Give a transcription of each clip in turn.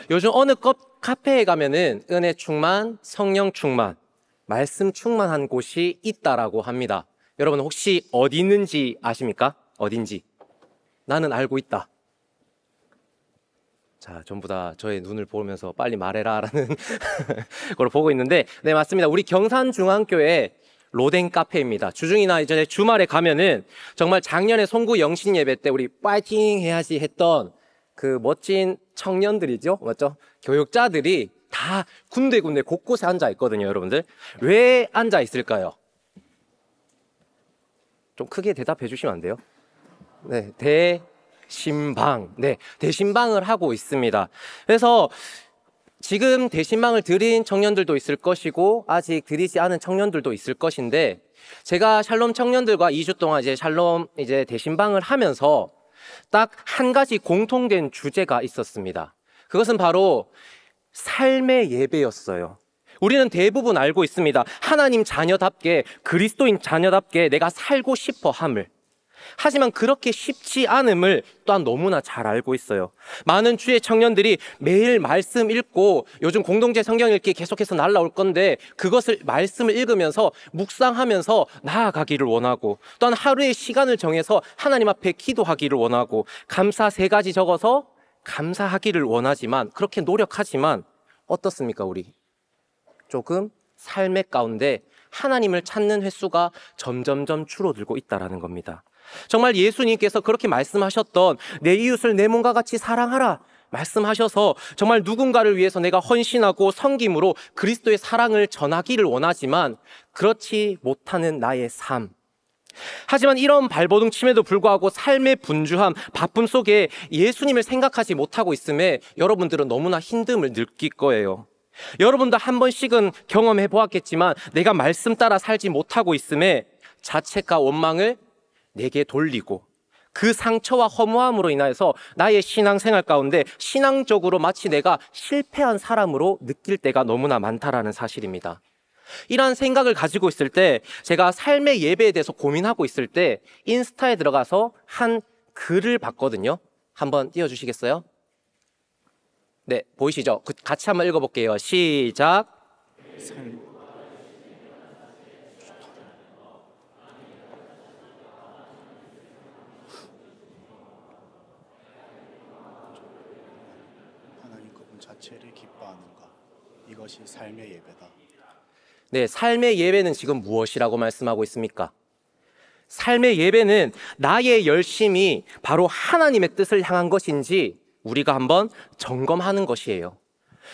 요즘 어느 카페에 가면은 은혜 충만, 성령 충만, 말씀 충만한 곳이 있다라고 합니다. 여러분 혹시 어디 있는지 아십니까? 어딘지. 나는 알고 있다. 자, 전부 다 저의 눈을 보면서 빨리 말해라 라는 걸 보고 있는데, 네, 맞습니다. 우리 경산중앙교회 로댕 카페입니다. 주중이나 이전에 주말에 가면은 정말 작년에 송구 영신 예배 때 우리 파이팅 해야지 했던 그 멋진 청년들이죠, 맞죠? 교육자들이 다 군데군데 곳곳에 앉아 있거든요. 여러분들 왜 앉아 있을까요? 좀 크게 대답해 주시면 안 돼요? 네, 대신방. 네, 대신방을 하고 있습니다. 그래서 지금 대신방을 드린 청년들도 있을 것이고 아직 드리지 않은 청년들도 있을 것인데, 제가 샬롬 청년들과 2주 동안 이제 샬롬 대신방을 하면서 딱 한 가지 공통된 주제가 있었습니다. 그것은 바로 삶의 예배였어요. 우리는 대부분 알고 있습니다. 하나님 자녀답게, 그리스도인 자녀답게 내가 살고 싶어 함을. 하지만 그렇게 쉽지 않음을 또한 너무나 잘 알고 있어요. 많은 주의 청년들이 매일 말씀 읽고, 요즘 공동체 성경 읽기 계속해서 날라올 건데 그것을 말씀을 읽으면서 묵상하면서 나아가기를 원하고, 또한 하루의 시간을 정해서 하나님 앞에 기도하기를 원하고, 감사 3가지 적어서 감사하기를 원하지만, 그렇게 노력하지만 어떻습니까? 우리 조금 삶의 가운데 하나님을 찾는 횟수가 점점점 줄어들고 있다는 겁니다. 정말 예수님께서 그렇게 말씀하셨던 내 이웃을 내 몸과 같이 사랑하라 말씀하셔서 정말 누군가를 위해서 내가 헌신하고 섬김으로 그리스도의 사랑을 전하기를 원하지만 그렇지 못하는 나의 삶. 하지만 이런 발버둥침에도 불구하고 삶의 분주함, 바쁨 속에 예수님을 생각하지 못하고 있음에 여러분들은 너무나 힘듦을 느낄 거예요. 여러분도 한 번씩은 경험해 보았겠지만 내가 말씀 따라 살지 못하고 있음에 자책과 원망을 내게 돌리고, 그 상처와 허무함으로 인하여서 나의 신앙생활 가운데 신앙적으로 마치 내가 실패한 사람으로 느낄 때가 너무나 많다라는 사실입니다. 이러한 생각을 가지고 있을 때, 제가 삶의 예배에 대해서 고민하고 있을 때 인스타에 들어가서 한 글을 봤거든요. 한번 띄워주시겠어요? 네, 보이시죠? 같이 한번 읽어볼게요. 시작. 하나님 그분 자체를 기뻐하는가? 이것이 삶의 예배다. 네, 삶의 예배는 지금 무엇이라고 말씀하고 있습니까? 삶의 예배는 나의 열심이 바로 하나님의 뜻을 향한 것인지 우리가 한번 점검하는 것이에요.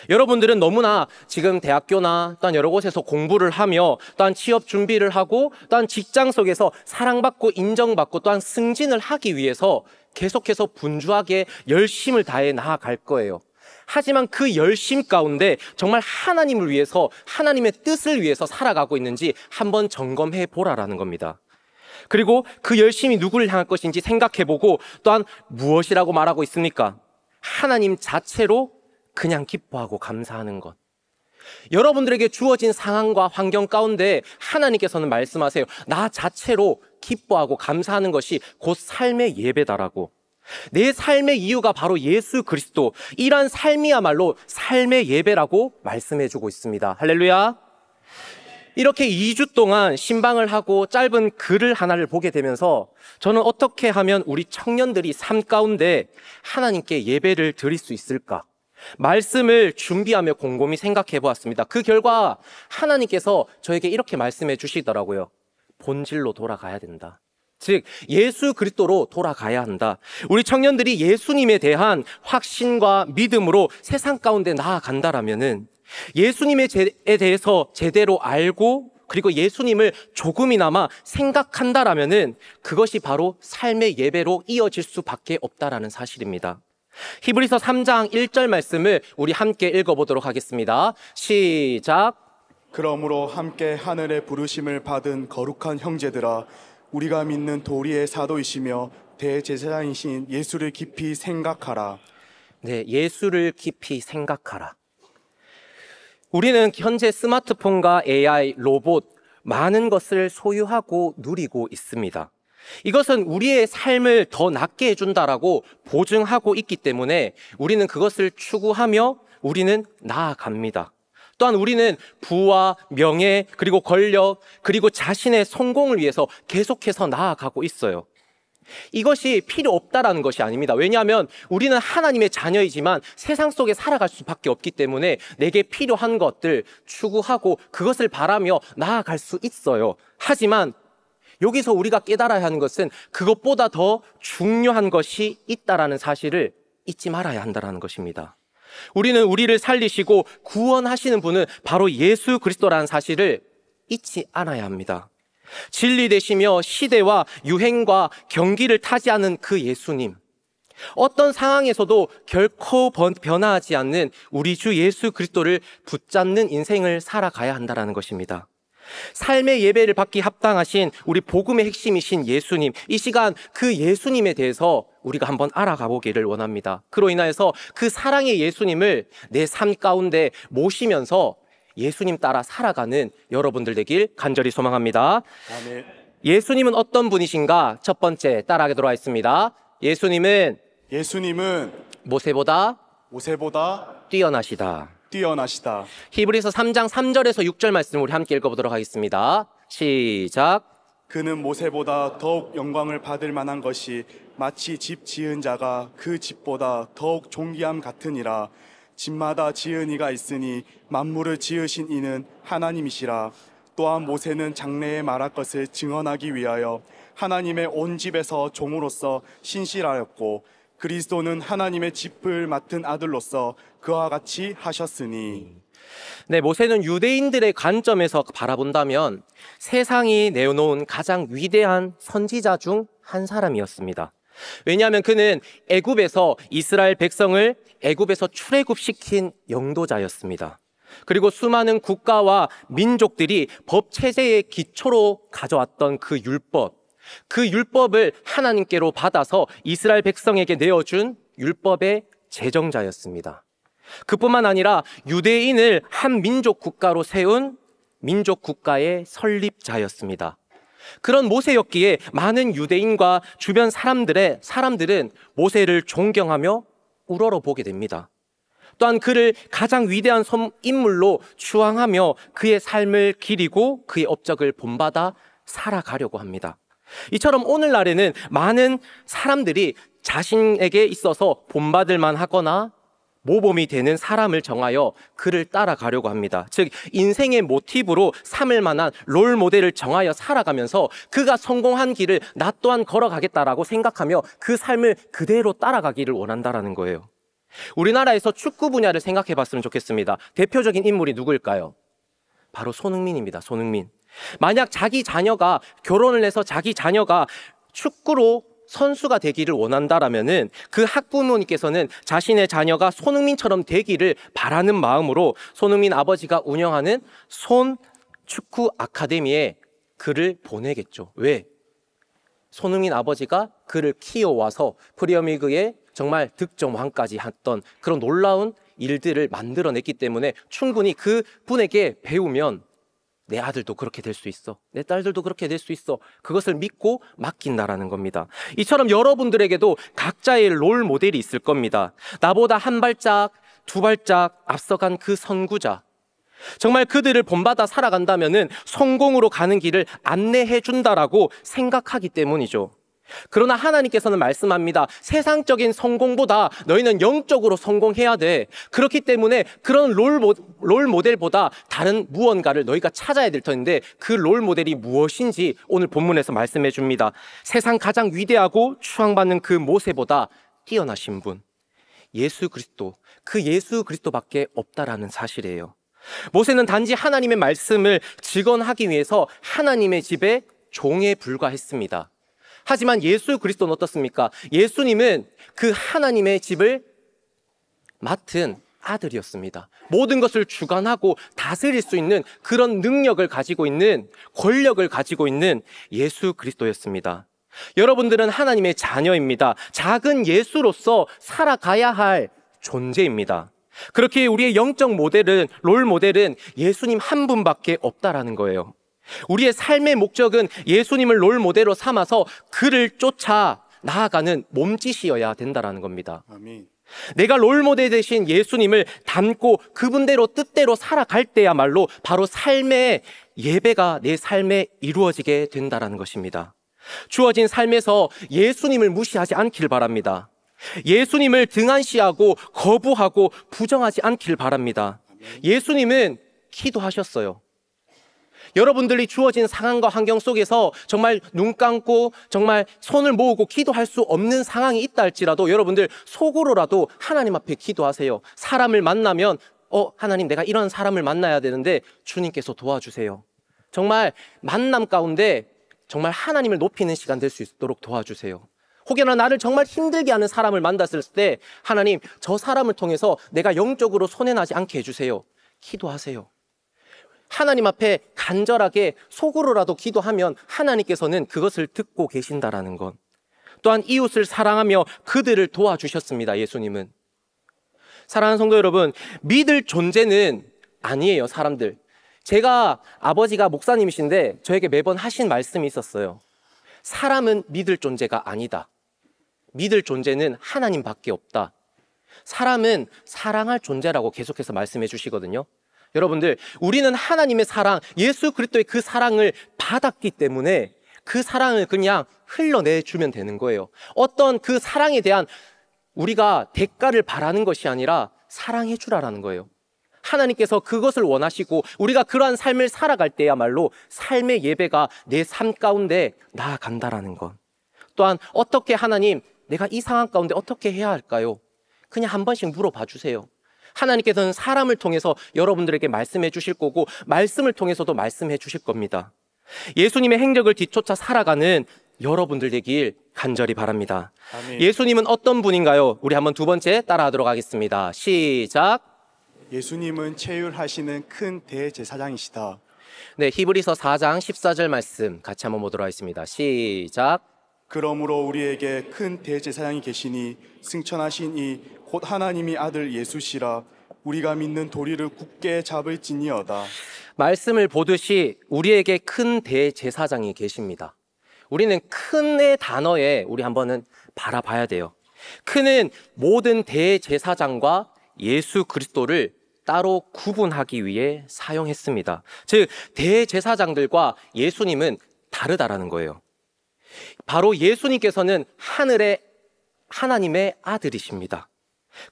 여러분들은 너무나 지금 대학교나 또한 여러 곳에서 공부를 하며, 또한 취업 준비를 하고, 또한 직장 속에서 사랑받고 인정받고 또한 승진을 하기 위해서 계속해서 분주하게 열심을 다해 나아갈 거예요. 하지만 그 열심 가운데 정말 하나님을 위해서, 하나님의 뜻을 위해서 살아가고 있는지 한번 점검해 보라라는 겁니다. 그리고 그 열심이 누구를 향할 것인지 생각해보고, 또한 무엇이라고 말하고 있습니까? 하나님 자체로 그냥 기뻐하고 감사하는 것. 여러분들에게 주어진 상황과 환경 가운데 하나님께서는 말씀하세요. 나 자체로 기뻐하고 감사하는 것이 곧 삶의 예배다라고. 내 삶의 이유가 바로 예수 그리스도, 이러한 삶이야말로 삶의 예배라고 말씀해주고 있습니다. 할렐루야. 이렇게 2주 동안 신방을 하고 짧은 글을 하나를 보게 되면서 저는 어떻게 하면 우리 청년들이 삶 가운데 하나님께 예배를 드릴 수 있을까? 말씀을 준비하며 곰곰이 생각해 보았습니다. 그 결과 하나님께서 저에게 이렇게 말씀해 주시더라고요. 본질로 돌아가야 된다. 즉 예수 그리스도로 돌아가야 한다. 우리 청년들이 예수님에 대한 확신과 믿음으로 세상 가운데 나아간다라면은 예수님에 대해서 제대로 알고, 그리고 예수님을 조금이나마 생각한다라면은 그것이 바로 삶의 예배로 이어질 수밖에 없다라는 사실입니다. 히브리서 3장 1절 말씀을 우리 함께 읽어보도록 하겠습니다. 시작. 그러므로 함께 하늘의 부르심을 받은 거룩한 형제들아, 우리가 믿는 도리의 사도이시며 대제사장이신 예수를 깊이 생각하라. 네, 예수를 깊이 생각하라. 우리는 현재 스마트폰과 AI, 로봇, 많은 것을 소유하고 누리고 있습니다. 이것은 우리의 삶을 더 낫게 해준다라고 보증하고 있기 때문에 우리는 그것을 추구하며 우리는 나아갑니다. 또한 우리는 부와 명예, 그리고 권력, 그리고 자신의 성공을 위해서 계속해서 나아가고 있어요. 이것이 필요 없다라는 것이 아닙니다. 왜냐하면 우리는 하나님의 자녀이지만 세상 속에 살아갈 수밖에 없기 때문에 내게 필요한 것들 추구하고 그것을 바라며 나아갈 수 있어요. 하지만 여기서 우리가 깨달아야 하는 것은 그것보다 더 중요한 것이 있다라는 사실을 잊지 말아야 한다는 것입니다. 우리는 우리를 살리시고 구원하시는 분은 바로 예수 그리스도라는 사실을 잊지 않아야 합니다. 진리 되시며 시대와 유행과 경기를 타지 않은 그 예수님, 어떤 상황에서도 결코 변화하지 않는 우리 주 예수 그리스도를 붙잡는 인생을 살아가야 한다는 것입니다. 삶의 예배를 받기 합당하신 우리 복음의 핵심이신 예수님, 이 시간 그 예수님에 대해서 우리가 한번 알아가 보기를 원합니다. 그로 인하여서 그 사랑의 예수님을 내 삶 가운데 모시면서 예수님 따라 살아가는 여러분들 되길 간절히 소망합니다. 아멘. 예수님은 어떤 분이신가? 첫 번째 따라하도록 하겠습니다. 예수님은 모세보다 뛰어나시다. 히브리서 3장 3절에서 6절 말씀 우리 함께 읽어보도록 하겠습니다. 시작. 그는 모세보다 더욱 영광을 받을 만한 것이 마치 집 지은 자가 그 집보다 더욱 존귀함 같으니라. 집마다 지은 이가 있으니 만물을 지으신 이는 하나님이시라. 또한 모세는 장래에 말할 것을 증언하기 위하여 하나님의 온 집에서 종으로서 신실하였고 그리스도는 하나님의 집을 맡은 아들로서 그와 같이 하셨으니. 네, 모세는 유대인들의 관점에서 바라본다면 세상이 내어놓은 가장 위대한 선지자 중 한 사람이었습니다. 왜냐하면 그는 애굽에서 이스라엘 백성을 애굽에서 출애굽시킨 영도자였습니다. 그리고 수많은 국가와 민족들이 법 체제의 기초로 가져왔던 그 율법을 하나님께로 받아서 이스라엘 백성에게 내어준 율법의 제정자였습니다. 그뿐만 아니라 유대인을 한 민족 국가로 세운 민족 국가의 설립자였습니다. 그런 모세였기에 많은 유대인과 주변 사람들은 모세를 존경하며 우러러보게 됩니다. 또한 그를 가장 위대한 인물로 추앙하며 그의 삶을 기리고 그의 업적을 본받아 살아가려고 합니다. 이처럼 오늘날에는 많은 사람들이 자신에게 있어서 본받을 만하거나 모범이 되는 사람을 정하여 그를 따라가려고 합니다. 즉 인생의 모티브로 삼을 만한 롤 모델을 정하여 살아가면서 그가 성공한 길을 나 또한 걸어가겠다라고 생각하며 그 삶을 그대로 따라가기를 원한다라는 거예요. 우리나라에서 축구 분야를 생각해 봤으면 좋겠습니다. 대표적인 인물이 누구일까요? 바로 손흥민입니다. 손흥민. 만약 자기 자녀가 결혼을 해서 자기 자녀가 축구로 선수가 되기를 원한다라면은 그 학부모님께서는 자신의 자녀가 손흥민처럼 되기를 바라는 마음으로 손흥민 아버지가 운영하는 손 축구 아카데미에 그를 보내겠죠. 왜? 손흥민 아버지가 그를 키워와서 프리미어리그의 정말 득점왕까지 했던 그런 놀라운 일들을 만들어냈기 때문에 충분히 그 분에게 배우면 내 아들도 그렇게 될 수 있어. 내 딸들도 그렇게 될 수 있어. 그것을 믿고 맡긴다라는 겁니다. 이처럼 여러분들에게도 각자의 롤 모델이 있을 겁니다. 나보다 한 발짝, 두 발짝 앞서간 그 선구자. 정말 그들을 본받아 살아간다면은 성공으로 가는 길을 안내해 준다라고 생각하기 때문이죠. 그러나 하나님께서는 말씀합니다. 세상적인 성공보다 너희는 영적으로 성공해야 돼. 그렇기 때문에 그런 롤 모델보다 다른 무언가를 너희가 찾아야 될 텐데 그 롤 모델이 무엇인지 오늘 본문에서 말씀해 줍니다. 세상 가장 위대하고 추앙받는 그 모세보다 뛰어나신 분, 예수 그리스도, 그 예수 그리스도밖에 없다라는 사실이에요. 모세는 단지 하나님의 말씀을 직언하기 위해서 하나님의 집에 종에 불과했습니다. 하지만 예수 그리스도는 어떻습니까? 예수님은 그 하나님의 집을 맡은 아들이었습니다. 모든 것을 주관하고 다스릴 수 있는 그런 능력을 가지고 있는, 권력을 가지고 있는 예수 그리스도였습니다. 여러분들은 하나님의 자녀입니다. 작은 예수로서 살아가야 할 존재입니다. 그렇게 우리의 영적 모델은, 롤 모델은 예수님 한 분밖에 없다라는 거예요. 우리의 삶의 목적은 예수님을 롤 모델로 삼아서 그를 쫓아 나아가는 몸짓이어야 된다라는 겁니다. 아멘. 내가 롤모델 되신 예수님을 닮고 그분대로 뜻대로 살아갈 때야말로 바로 삶의 예배가 내 삶에 이루어지게 된다는 것입니다. 주어진 삶에서 예수님을 무시하지 않길 바랍니다. 예수님을 등한시하고 거부하고 부정하지 않길 바랍니다. 예수님은 기도하셨어요. 여러분들이 주어진 상황과 환경 속에서 정말 눈 감고 정말 손을 모으고 기도할 수 없는 상황이 있다 할지라도 여러분들 속으로라도 하나님 앞에 기도하세요. 사람을 만나면 하나님, 내가 이런 사람을 만나야 되는데 주님께서 도와주세요. 정말 만남 가운데 정말 하나님을 높이는 시간 될 수 있도록 도와주세요. 혹여나 나를 정말 힘들게 하는 사람을 만났을 때 하나님, 저 사람을 통해서 내가 영적으로 손해나지 않게 해주세요. 기도하세요. 하나님 앞에 간절하게 속으로라도 기도하면 하나님께서는 그것을 듣고 계신다라는 것. 또한 이웃을 사랑하며 그들을 도와주셨습니다. 예수님은. 사랑하는 성도 여러분, 믿을 존재는 아니에요. 사람들. 제가 아버지가 목사님이신데 저에게 매번 하신 말씀이 있었어요. 사람은 믿을 존재가 아니다. 믿을 존재는 하나님밖에 없다. 사람은 사랑할 존재라고 계속해서 말씀해 주시거든요. 여러분들, 우리는 하나님의 사랑, 예수 그리스도의 그 사랑을 받았기 때문에 그 사랑을 그냥 흘러내주면 되는 거예요. 어떤 그 사랑에 대한 우리가 대가를 바라는 것이 아니라 사랑해 주라라는 거예요. 하나님께서 그것을 원하시고 우리가 그러한 삶을 살아갈 때야말로 삶의 예배가 내 삶 가운데 나아간다라는 것. 또한 어떻게 하나님, 내가 이 상황 가운데 어떻게 해야 할까요? 그냥 한 번씩 물어봐 주세요. 하나님께서는 사람을 통해서 여러분들에게 말씀해 주실 거고 말씀을 통해서도 말씀해 주실 겁니다. 예수님의 행적을 뒤쫓아 살아가는 여러분들 되길 간절히 바랍니다. 아멘. 예수님은 어떤 분인가요? 우리 한번 두 번째 따라하도록 하겠습니다. 시작. 예수님은 체휼하시는 큰 대제사장이시다. 네, 히브리서 4장 14절 말씀 같이 한번 보도록 하겠습니다. 시작. 그러므로 우리에게 큰 대제사장이 계시니 승천하신 이 곧 하나님이 아들 예수시라. 우리가 믿는 도리를 굳게 잡을지니어다. 말씀을 보듯이 우리에게 큰 대제사장이 계십니다. 우리는 큰의 단어에 우리 한번은 바라봐야 돼요. 큰은 모든 대제사장과 예수 그리스도를 따로 구분하기 위해 사용했습니다. 즉, 대제사장들과 예수님은 다르다라는 거예요. 바로 예수님께서는 하늘의 하나님의 아들이십니다.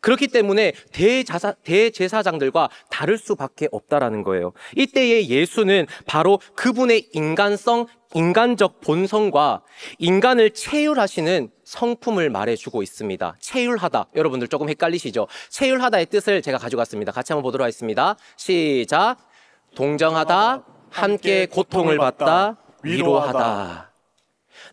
그렇기 때문에 대제사장들과 다를 수밖에 없다라는 거예요. 이때의 예수는 바로 그분의 인간성, 인간적 본성과 인간을 체휼하시는 성품을 말해주고 있습니다. 체휼하다. 여러분들 조금 헷갈리시죠? 체휼하다의 뜻을 제가 가져갔습니다. 같이 한번 보도록 하겠습니다. 시작. 동정하다, 함께 고통을 받다, 위로하다.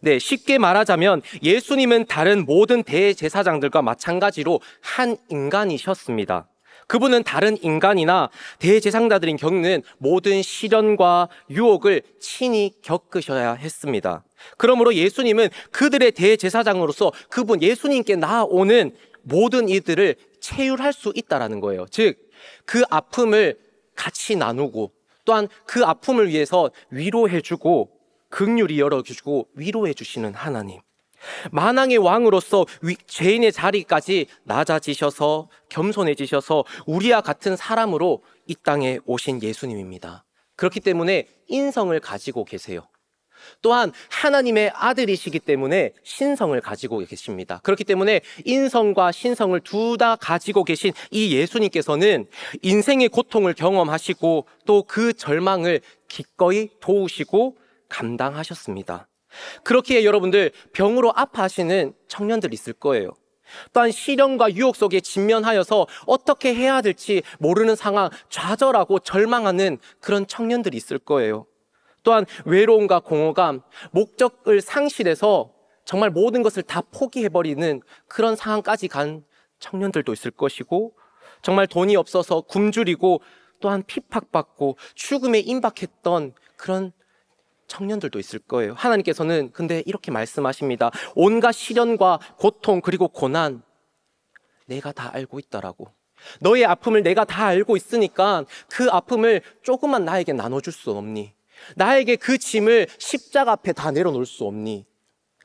네, 쉽게 말하자면 예수님은 다른 모든 대제사장들과 마찬가지로 한 인간이셨습니다. 그분은 다른 인간이나 대제사장들이 겪는 모든 시련과 유혹을 친히 겪으셔야 했습니다. 그러므로 예수님은 그들의 대제사장으로서 그분 예수님께 나아오는 모든 이들을 체휼할 수 있다라는 거예요. 즉, 그 아픔을 같이 나누고 또한 그 아픔을 위해서 위로해주고 긍휼히 열어주시고 위로해 주시는 하나님. 만왕의 왕으로서 죄인의 자리까지 낮아지셔서 겸손해지셔서 우리와 같은 사람으로 이 땅에 오신 예수님입니다. 그렇기 때문에 인성을 가지고 계세요. 또한 하나님의 아들이시기 때문에 신성을 가지고 계십니다. 그렇기 때문에 인성과 신성을 둘 다 가지고 계신 이 예수님께서는 인생의 고통을 경험하시고 또 그 절망을 기꺼이 도우시고 감당하셨습니다. 그렇기에 여러분들 병으로 아파하시는 청년들 있을 거예요. 또한 시련과 유혹 속에 직면하여서 어떻게 해야 될지 모르는 상황, 좌절하고 절망하는 그런 청년들이 있을 거예요. 또한 외로움과 공허감, 목적을 상실해서 정말 모든 것을 다 포기해버리는 그런 상황까지 간 청년들도 있을 것이고, 정말 돈이 없어서 굶주리고 또한 핍박받고 죽음에 임박했던 그런 청년들도 있을 거예요. 하나님께서는 근데 이렇게 말씀하십니다. 온갖 시련과 고통 그리고 고난 내가 다 알고 있다라고. 너의 아픔을 내가 다 알고 있으니까 그 아픔을 조금만 나에게 나눠줄 수 없니? 나에게 그 짐을 십자가 앞에 다 내려놓을 수 없니?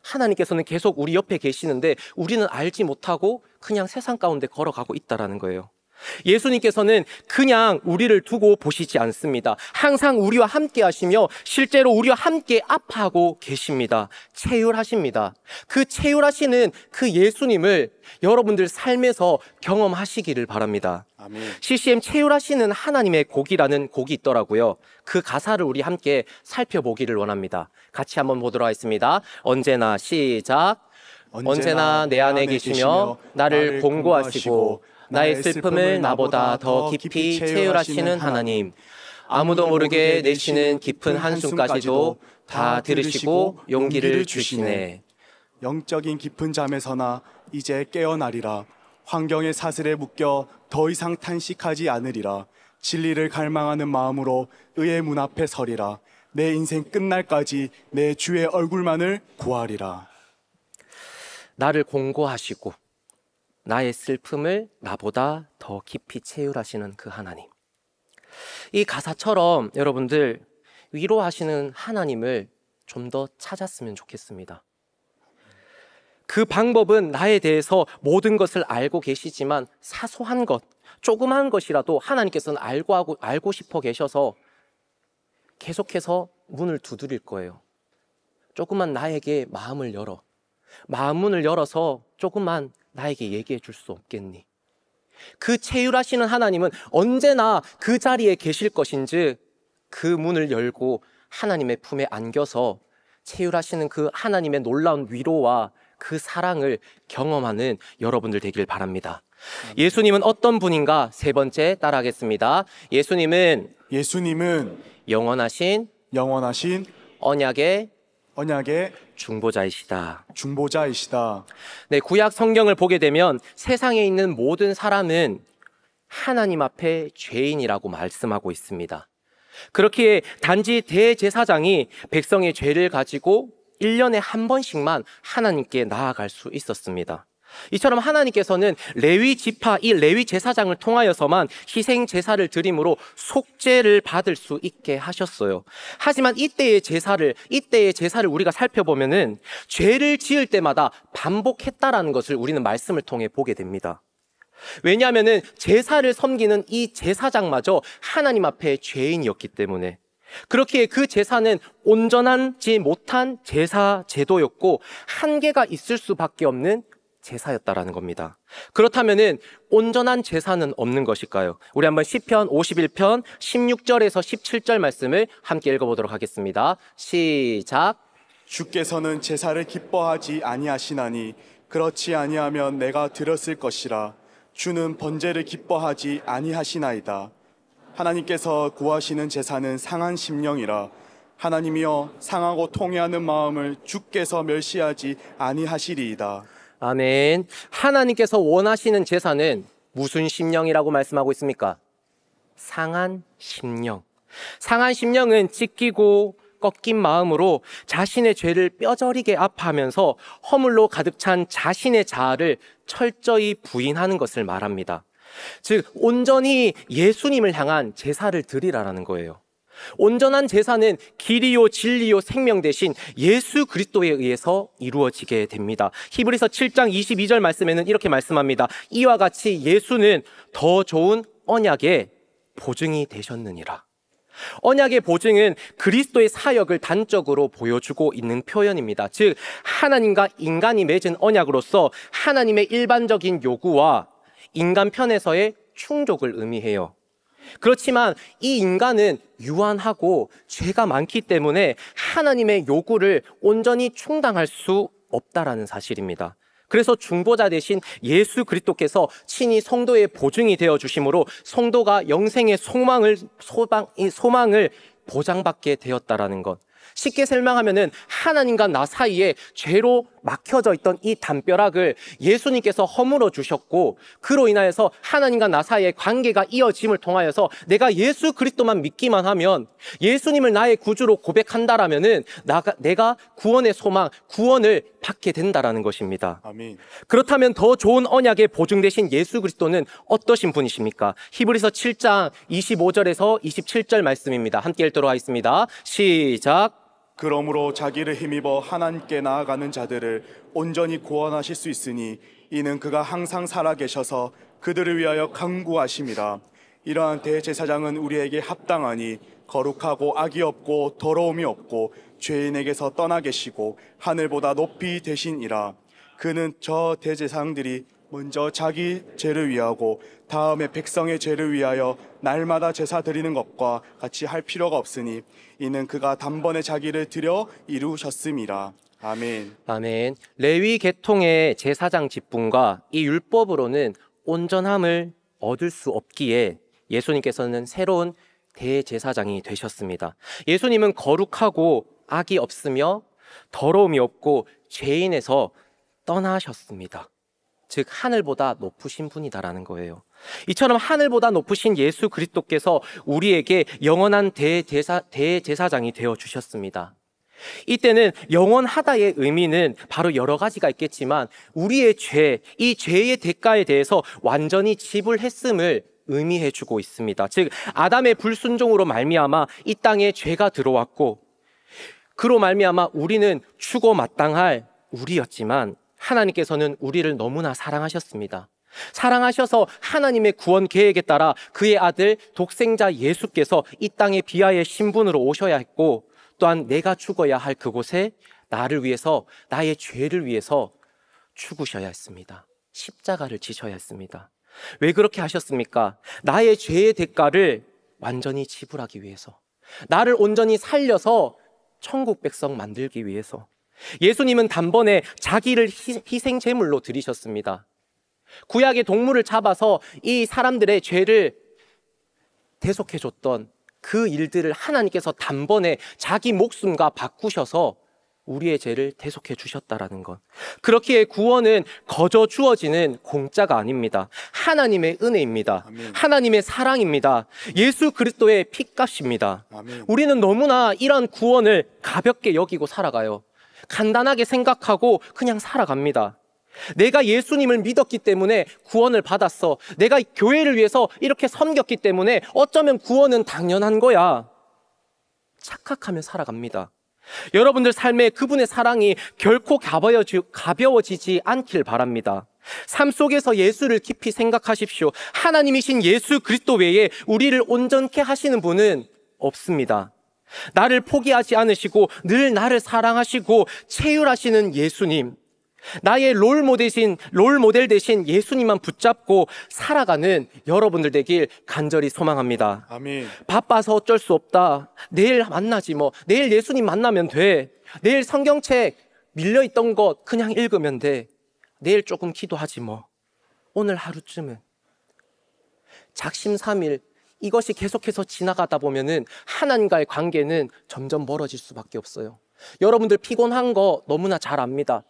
하나님께서는 계속 우리 옆에 계시는데 우리는 알지 못하고 그냥 세상 가운데 걸어가고 있다라는 거예요. 예수님께서는 그냥 우리를 두고 보시지 않습니다. 항상 우리와 함께 하시며 실제로 우리와 함께 아파하고 계십니다. 체휼하십니다. 그 체휼하시는 그 예수님을 여러분들 삶에서 경험하시기를 바랍니다. 아멘. CCM 체휼하시는 하나님의 곡이라는 곡이 있더라고요. 그 가사를 우리 함께 살펴보기를 원합니다. 같이 한번 보도록 하겠습니다. 언제나 시작. 언제나 내 안에 계시며 나를 공고하시고 나의 슬픔을 나보다 더 깊이 체휼하시는 하나님, 아무도 모르게 내쉬는 깊은 한숨까지도 다 들으시고 용기를 주시네. 영적인 깊은 잠에서나 이제 깨어나리라. 환경의 사슬에 묶여 더 이상 탄식하지 않으리라. 진리를 갈망하는 마음으로 의의 문 앞에 서리라. 내 인생 끝날까지 내 주의 얼굴만을 구하리라. 나를 공고하시고 나의 슬픔을 나보다 더 깊이 체휼하시는 그 하나님. 이 가사처럼 여러분들 위로하시는 하나님을 좀 더 찾았으면 좋겠습니다. 그 방법은 나에 대해서 모든 것을 알고 계시지만 사소한 것, 조그만 것이라도 하나님께서는 알고 싶어 계셔서 계속해서 문을 두드릴 거예요. 조금만 나에게 마음을 열어. 마음 문을 열어서 조금만 나에게 얘기해 줄 수 없겠니? 그 체휼하시는 하나님은 언제나 그 자리에 계실 것인지 그 문을 열고 하나님의 품에 안겨서 체휼하시는 그 하나님의 놀라운 위로와 그 사랑을 경험하는 여러분들 되길 바랍니다. 예수님은 어떤 분인가? 세 번째 따라하겠습니다. 예수님은 영원하신 언약의 중보자이시다. 네, 구약 성경을 보게 되면 세상에 있는 모든 사람은 하나님 앞에 죄인이라고 말씀하고 있습니다. 그렇기에 단지 대제사장이 백성의 죄를 가지고 1년에 한 번씩만 하나님께 나아갈 수 있었습니다. 이처럼 하나님께서는 레위 지파, 이 레위 제사장을 통하여서만 희생 제사를 드림으로 속죄를 받을 수 있게 하셨어요. 하지만 이때의 제사를 우리가 살펴보면은 죄를 지을 때마다 반복했다라는 것을 우리는 말씀을 통해 보게 됩니다. 왜냐하면은 제사를 섬기는 이 제사장마저 하나님 앞에 죄인이었기 때문에, 그렇기에 그 제사는 온전하지 못한 제사 제도였고 한계가 있을 수밖에 없는 제사였다라는 겁니다. 그렇다면은 온전한 제사는 없는 것일까요? 우리 한번 시편 51편 16절에서 17절 말씀을 함께 읽어보도록 하겠습니다. 시작. 주께서는 제사를 기뻐하지 아니하시나니 그렇지 아니하면 내가 들었을 것이라. 주는 번제를 기뻐하지 아니하시나이다. 하나님께서 구하시는 제사는 상한 심령이라. 하나님이여, 상하고 통회하는 마음을 주께서 멸시하지 아니하시리이다. 아멘. 하나님께서 원하시는 제사는 무슨 심령이라고 말씀하고 있습니까? 상한 심령. 상한 심령은 찢기고 꺾인 마음으로 자신의 죄를 뼈저리게 아파하면서 허물로 가득 찬 자신의 자아를 철저히 부인하는 것을 말합니다. 즉, 온전히 예수님을 향한 제사를 드리라라는 거예요. 온전한 제사는 길이요 진리요 생명 대신 예수 그리스도에 의해서 이루어지게 됩니다. 히브리서 7장 22절 말씀에는 이렇게 말씀합니다. 이와 같이 예수는 더 좋은 언약의 보증이 되셨느니라. 언약의 보증은 그리스도의 사역을 단적으로 보여주고 있는 표현입니다. 즉, 하나님과 인간이 맺은 언약으로서 하나님의 일반적인 요구와 인간 편에서의 충족을 의미해요. 그렇지만 이 인간은 유한하고 죄가 많기 때문에 하나님의 요구를 온전히 충당할 수 없다라는 사실입니다. 그래서 중보자 대신 예수 그리스도께서 친히 성도의 보증이 되어 주심으로 성도가 영생의 소망을 보장받게 되었다라는 것. 쉽게 설명하면은 하나님과 나 사이에 죄로 막혀져 있던 이 담벼락을 예수님께서 허물어 주셨고, 그로 인하여서 하나님과 나 사이의 관계가 이어짐을 통하여서 내가 예수 그리스도만 믿기만 하면, 예수님을 나의 구주로 고백한다라면은 내가 구원의 소망, 구원을 받게 된다라는 것입니다. 아멘. 그렇다면 더 좋은 언약의 보증 되신 예수 그리스도는 어떠신 분이십니까? 히브리서 7장 25절에서 27절 말씀입니다. 함께 읽도록 하겠습니다. 시작. 그러므로 자기를 힘입어 하나님께 나아가는 자들을 온전히 구원하실 수 있으니 이는 그가 항상 살아계셔서 그들을 위하여 간구하심이라. 이러한 대제사장은 우리에게 합당하니 거룩하고 악이 없고 더러움이 없고 죄인에게서 떠나 계시고 하늘보다 높이 되시니라. 그는 저 대제사장들이 먼저 자기 죄를 위하고 다음에 백성의 죄를 위하여 날마다 제사 드리는 것과 같이 할 필요가 없으니 이는 그가 단번에 자기를 드려 이루셨음이라. 아멘. 아멘. 레위 계통의 제사장 직분과 이 율법으로는 온전함을 얻을 수 없기에 예수님께서는 새로운 대제사장이 되셨습니다. 예수님은 거룩하고 악이 없으며 더러움이 없고 죄인에서 떠나셨습니다. 즉 하늘보다 높으신 분이다라는 거예요. 이처럼 하늘보다 높으신 예수 그리스도께서 우리에게 영원한 대제사장이 되어 주셨습니다. 이때는 영원하다의 의미는 바로 여러 가지가 있겠지만 우리의 죄, 이 죄의 대가에 대해서 완전히 지불했음을 의미해 주고 있습니다. 즉 아담의 불순종으로 말미암아 이 땅에 죄가 들어왔고 그로 말미암아 우리는 죽어 마땅할 우리였지만 하나님께서는 우리를 너무나 사랑하셨습니다. 사랑하셔서 하나님의 구원 계획에 따라 그의 아들 독생자 예수께서 이 땅에 비하의 신분으로 오셔야 했고 또한 내가 죽어야 할 그곳에 나를 위해서 나의 죄를 위해서 죽으셔야 했습니다. 십자가를 지셔야 했습니다. 왜 그렇게 하셨습니까? 나의 죄의 대가를 완전히 지불하기 위해서, 나를 온전히 살려서 천국 백성 만들기 위해서. 예수님은 단번에 자기를 희생 제물로 드리셨습니다. 구약의 동물을 잡아서 이 사람들의 죄를 대속해 줬던 그 일들을 하나님께서 단번에 자기 목숨과 바꾸셔서 우리의 죄를 대속해 주셨다라는 것. 그렇기에 구원은 거저 주어지는 공짜가 아닙니다. 하나님의 은혜입니다. 아멘. 하나님의 사랑입니다. 예수 그리스도의 핏값입니다. 아멘. 우리는 너무나 이런 구원을 가볍게 여기고 살아가요. 간단하게 생각하고 그냥 살아갑니다. 내가 예수님을 믿었기 때문에 구원을 받았어. 내가 교회를 위해서 이렇게 섬겼기 때문에 어쩌면 구원은 당연한 거야. 착각하며 살아갑니다. 여러분들 삶에 그분의 사랑이 결코 가벼워지지 않길 바랍니다. 삶 속에서 예수를 깊이 생각하십시오. 하나님이신 예수 그리스도 외에 우리를 온전케 하시는 분은 없습니다. 나를 포기하지 않으시고 늘 나를 사랑하시고 체휼하시는 예수님, 나의 롤모델 대신 예수님만 붙잡고 살아가는 여러분들 되길 간절히 소망합니다. 아멘. 바빠서 어쩔 수 없다. 내일 만나지 뭐. 내일 예수님 만나면 돼. 내일 성경책 밀려있던 것 그냥 읽으면 돼. 내일 조금 기도하지 뭐. 오늘 하루쯤은. 작심삼일 이것이 계속해서 지나가다 보면은 하나님과의 관계는 점점 멀어질 수밖에 없어요. 여러분들 피곤한 거 너무나 잘 압니다.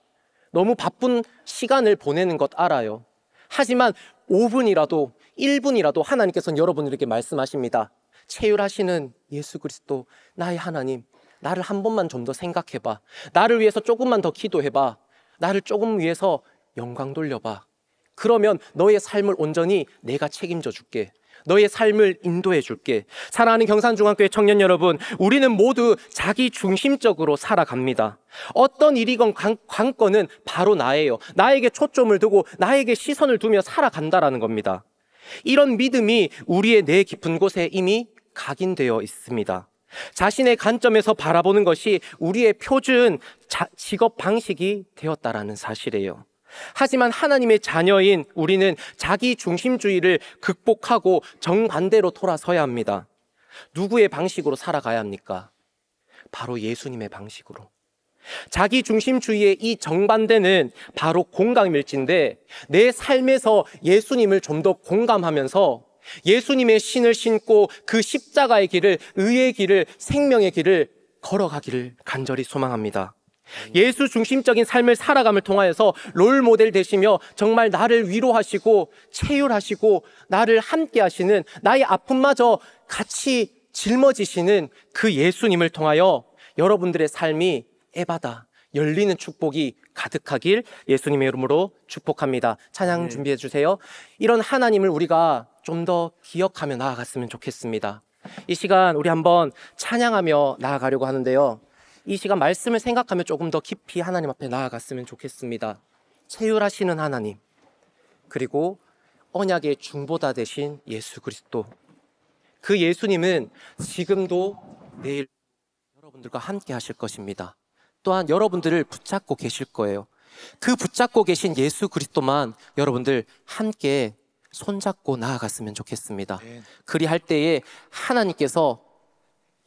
너무 바쁜 시간을 보내는 것 알아요. 하지만 5분이라도 1분이라도 하나님께서는 여러분들에게 말씀하십니다. 체휼하시는 예수 그리스도, 나의 하나님, 나를 한 번만 좀 더 생각해봐. 나를 위해서 조금만 더 기도해봐. 나를 조금 위해서 영광 돌려봐. 그러면 너의 삶을 온전히 내가 책임져 줄게. 너의 삶을 인도해 줄게. 사랑하는 경산중앙교회 청년 여러분, 우리는 모두 자기 중심적으로 살아갑니다. 어떤 일이건 관건은 바로 나예요. 나에게 초점을 두고 나에게 시선을 두며 살아간다라는 겁니다. 이런 믿음이 우리의 뇌 깊은 곳에 이미 각인되어 있습니다. 자신의 관점에서 바라보는 것이 우리의 표준 직업 방식이 되었다라는 사실이에요. 하지만 하나님의 자녀인 우리는 자기 중심주의를 극복하고 정반대로 돌아서야 합니다. 누구의 방식으로 살아가야 합니까? 바로 예수님의 방식으로. 자기 중심주의의 이 정반대는 바로 공감일지인데 내 삶에서 예수님을 좀 더 공감하면서 예수님의 신을 신고 그 십자가의 길을, 의의 길을, 생명의 길을 걸어가기를 간절히 소망합니다. 예수 중심적인 삶을 살아감을 통하여서 롤모델 되시며 정말 나를 위로하시고 체휼하시고 나를 함께 하시는, 나의 아픔마저 같이 짊어지시는 그 예수님을 통하여 여러분들의 삶이 에바다 열리는 축복이 가득하길 예수님의 이름으로 축복합니다. 찬양 준비해 주세요. 이런 하나님을 우리가 좀 더 기억하며 나아갔으면 좋겠습니다. 이 시간 우리 한번 찬양하며 나아가려고 하는데요. 이 시간 말씀을 생각하며 조금 더 깊이 하나님 앞에 나아갔으면 좋겠습니다. 체휼하시는 하나님, 그리고 언약의 중보다 되신 예수 그리스도, 그 예수님은 지금도 내일 여러분들과 함께 하실 것입니다. 또한 여러분들을 붙잡고 계실 거예요. 그 붙잡고 계신 예수 그리스도만 여러분들 함께 손잡고 나아갔으면 좋겠습니다. 그리할 때에 하나님께서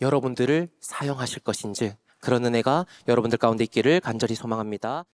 여러분들을 사용하실 것인지, 그런 은혜가 여러분들 가운데 있기를 간절히 소망합니다.